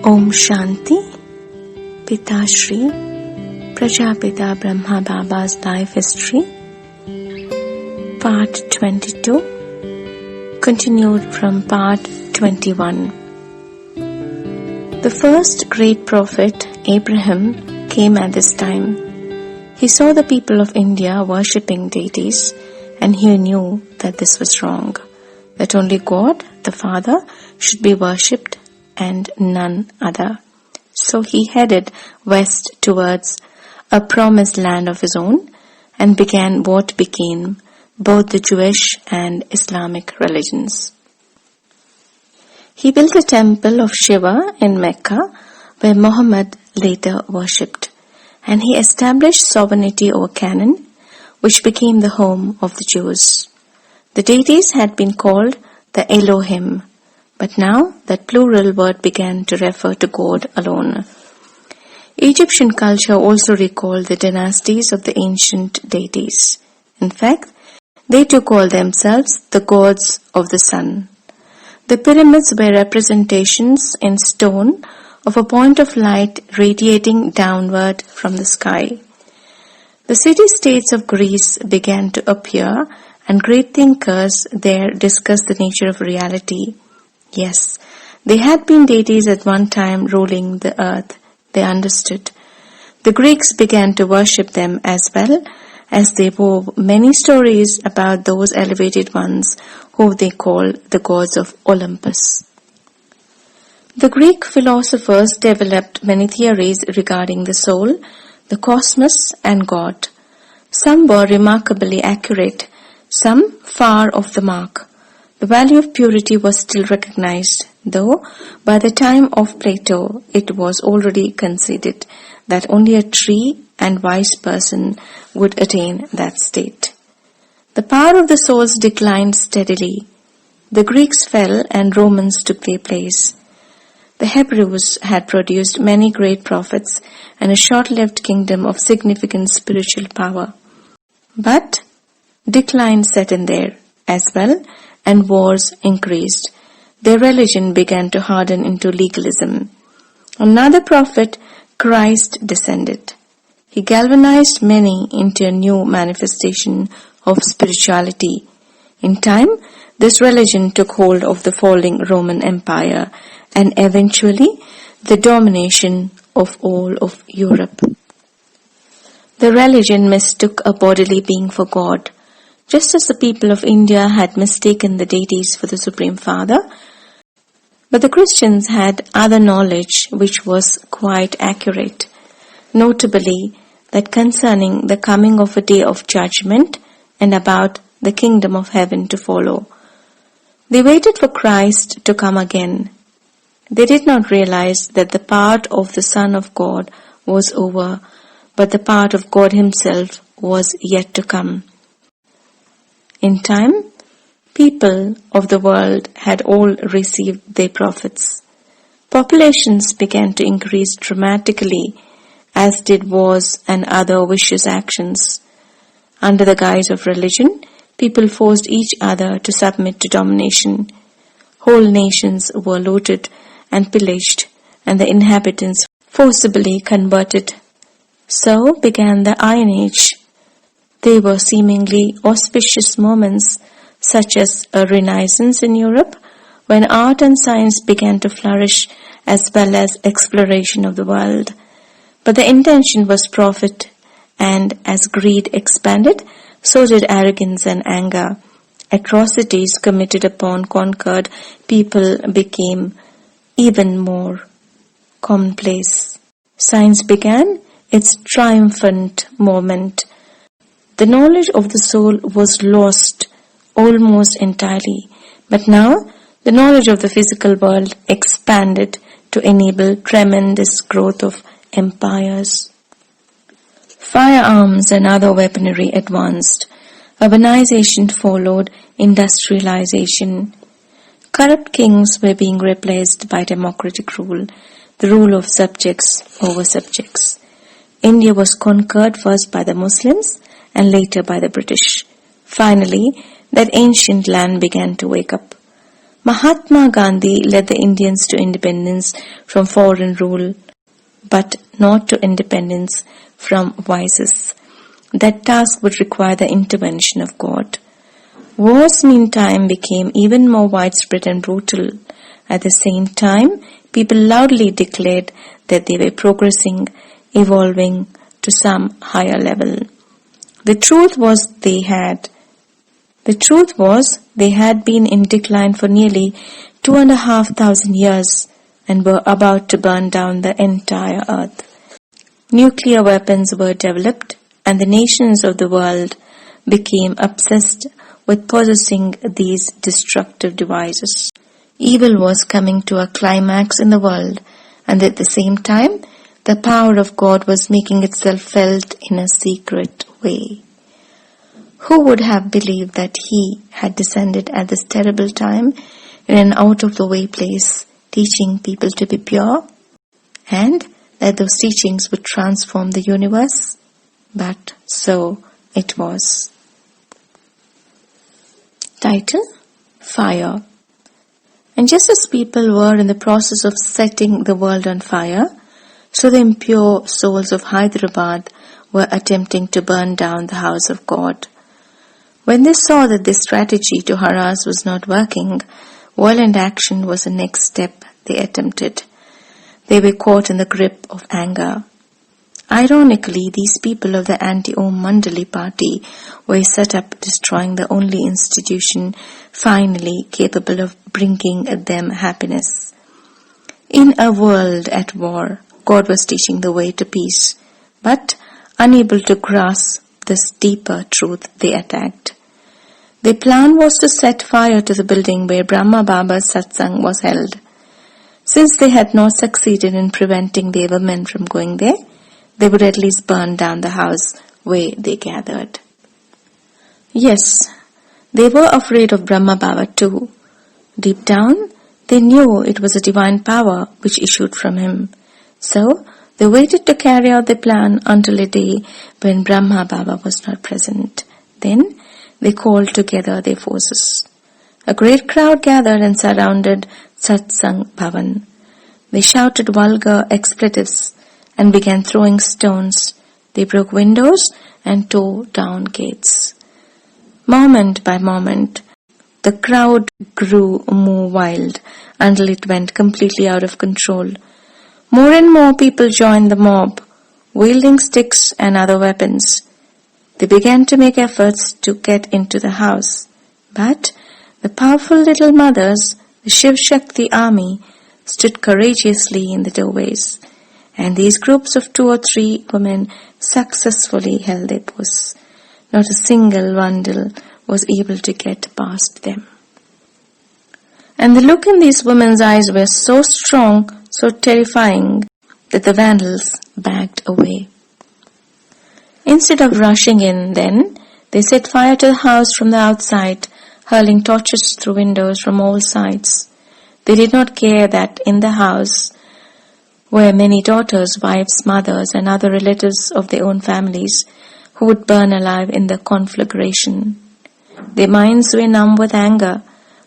ओम शांति। पिताश्री Prajapita Brahma Baba's life history, part 22, continued from part 21. The first great prophet, Abraham, came at this time. He saw the people of India worshipping deities, and he knew that this was wrong, that only God, the Father, should be worshipped and none other. So he headed west towards a promised land of his own and began what became both the Jewish and Islamic religions. He built a temple of Shiva in Mecca, where Muhammad later worshipped, and he established sovereignty over Canaan, which became the home of the Jews. The deities had been called the Elohim, but now that plural word began to refer to God alone. Egyptian culture also recalled the dynasties of the ancient deities. In fact, they too called themselves the gods of the sun. The pyramids were representations in stone of a point of light radiating downward from the sky. The city-states of Greece began to appear, and great thinkers there discussed the nature of reality. Yes, they had been deities at one time ruling the earth, they understood. The Greeks began to worship them as well, as they wove many stories about those elevated ones who they call the gods of Olympus. The Greek philosophers developed many theories regarding the soul, the cosmos, and God. Some were remarkably accurate, some far off the mark. The value of purity was still recognized, though by the time of Plato it was already conceded that only a true and wise person would attain that state. The power of the souls declined steadily. The Greeks fell and Romans took their place. The Hebrews had produced many great prophets and a short-lived kingdom of significant spiritual power. But decline set in there as well, and wars increased. Their religion began to harden into legalism. Another prophet, Christ, descended. He galvanized many into a new manifestation of spirituality. In time, this religion took hold of the falling Roman Empire and eventually the domination of all of Europe. The religion mistook a bodily being for God. Just as the people of India had mistaken the deities for the Supreme Father, but the Christians had other knowledge which was quite accurate, notably that concerning the coming of a day of judgment and about the kingdom of heaven to follow. They waited for Christ to come again. They did not realize that the part of the Son of God was over, but the part of God Himself was yet to come. In time, people of the world had all received their prophets. Populations began to increase dramatically, as did wars and other vicious actions. Under the guise of religion, people forced each other to submit to domination. Whole nations were looted and pillaged, and the inhabitants forcibly converted. So began the Iron Age. They were seemingly auspicious moments, such as a renaissance in Europe, when art and science began to flourish as well as exploration of the world. But the intention was profit, and as greed expanded, so did arrogance and anger. Atrocities committed upon conquered people became even more commonplace. Science began its triumphant moment. The knowledge of the soul was lost almost entirely, but now the knowledge of the physical world expanded to enable tremendous growth of empires. Firearms and other weaponry advanced. Urbanization followed industrialization. Corrupt kings were being replaced by democratic rule, the rule of subjects over subjects. India was conquered first by the Muslims and later by the British. Finally, that ancient land began to wake up. Mahatma Gandhi led the Indians to independence from foreign rule, but not to independence from vices. That task would require the intervention of God. Wars, meantime, became even more widespread and brutal. At the same time, people loudly declared that they were progressing, evolving to some higher level. The truth was they had been in decline for nearly 2,500 years and were about to burn down the entire earth. Nuclear weapons were developed, and the nations of the world became obsessed with possessing these destructive devices. Evil was coming to a climax in the world, and at the same time, the power of God was making itself felt in a secret way. Who would have believed that He had descended at this terrible time in an out-of-the-way place, teaching people to be pure, and that those teachings would transform the universe? But so it was. Title: Fire. And just as people were in the process of setting the world on fire, so the impure souls of Hyderabad were attempting to burn down the house of God. When they saw that this strategy to harass was not working, violent action was the next step they attempted. They were caught in the grip of anger. Ironically, these people of the anti-Om Mandali party were set up destroying the only institution finally capable of bringing them happiness. In a world at war, God was teaching the way to peace, but unable to grasp this deeper truth, they attacked. Their plan was to set fire to the building where Brahma Baba's satsang was held. Since they had not succeeded in preventing the women from going there, they would at least burn down the house where they gathered. Yes, they were afraid of Brahma Baba too. Deep down, they knew it was a divine power which issued from him. So, they waited to carry out their plan until a day when Brahma Baba was not present. Then, they called together their forces. A great crowd gathered and surrounded Satsang Bhavan. They shouted vulgar expletives and began throwing stones. They broke windows and tore down gates. Moment by moment, the crowd grew more wild until it went completely out of control. More and more people joined the mob, wielding sticks and other weapons. They began to make efforts to get into the house. But the powerful little mothers, the Shiv Shakti army, stood courageously in the doorways, and these groups of 2 or 3 women successfully held their posts. Not a single vandal was able to get past them. And the look in these women's eyes was so strong, so terrifying, that the vandals backed away. Instead of rushing in then, they set fire to the house from the outside, hurling torches through windows from all sides. They did not care that in the house were many daughters, wives, mothers, and other relatives of their own families who would burn alive in the conflagration. Their minds were numb with anger.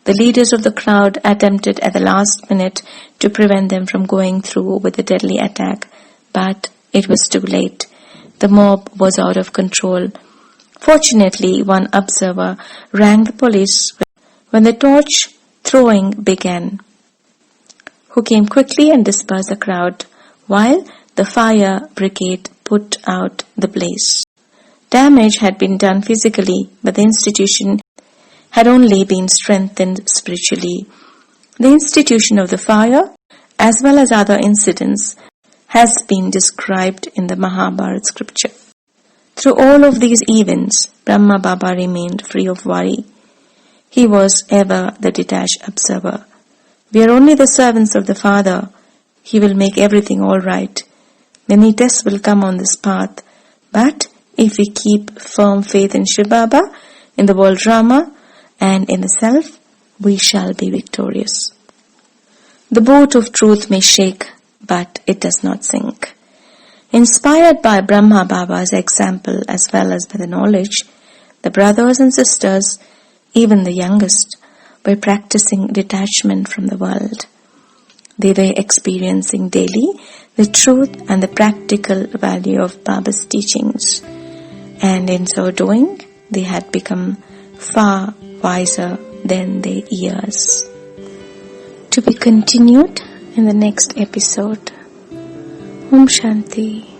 The leaders of the crowd attempted at the last minute to prevent them from going through with the deadly attack, but it was too late. The mob was out of control. Fortunately, one observer rang the police when the torch throwing began, who came quickly and dispersed the crowd, while the fire brigade put out the blaze. Damage had been done physically, but the institution had only been strengthened spiritually. The institution of the fire, as well as other incidents, has been described in the Mahabharata scripture. Through all of these events, Brahma Baba remained free of worry. He was ever the detached observer. We are only the servants of the Father. He will make everything all right. Many tests will come on this path, but if we keep firm faith in Shiv Baba, in the world drama, and in the self, we shall be victorious. The boat of truth may shake, but it does not sink. Inspired by Brahma Baba's example as well as by the knowledge, the brothers and sisters, even the youngest, by practicing detachment from the world. They were experiencing daily the truth and the practical value of Baba's teachings, and in so doing, they had become far wiser than their years. To be continued in the next episode. Om Shanti.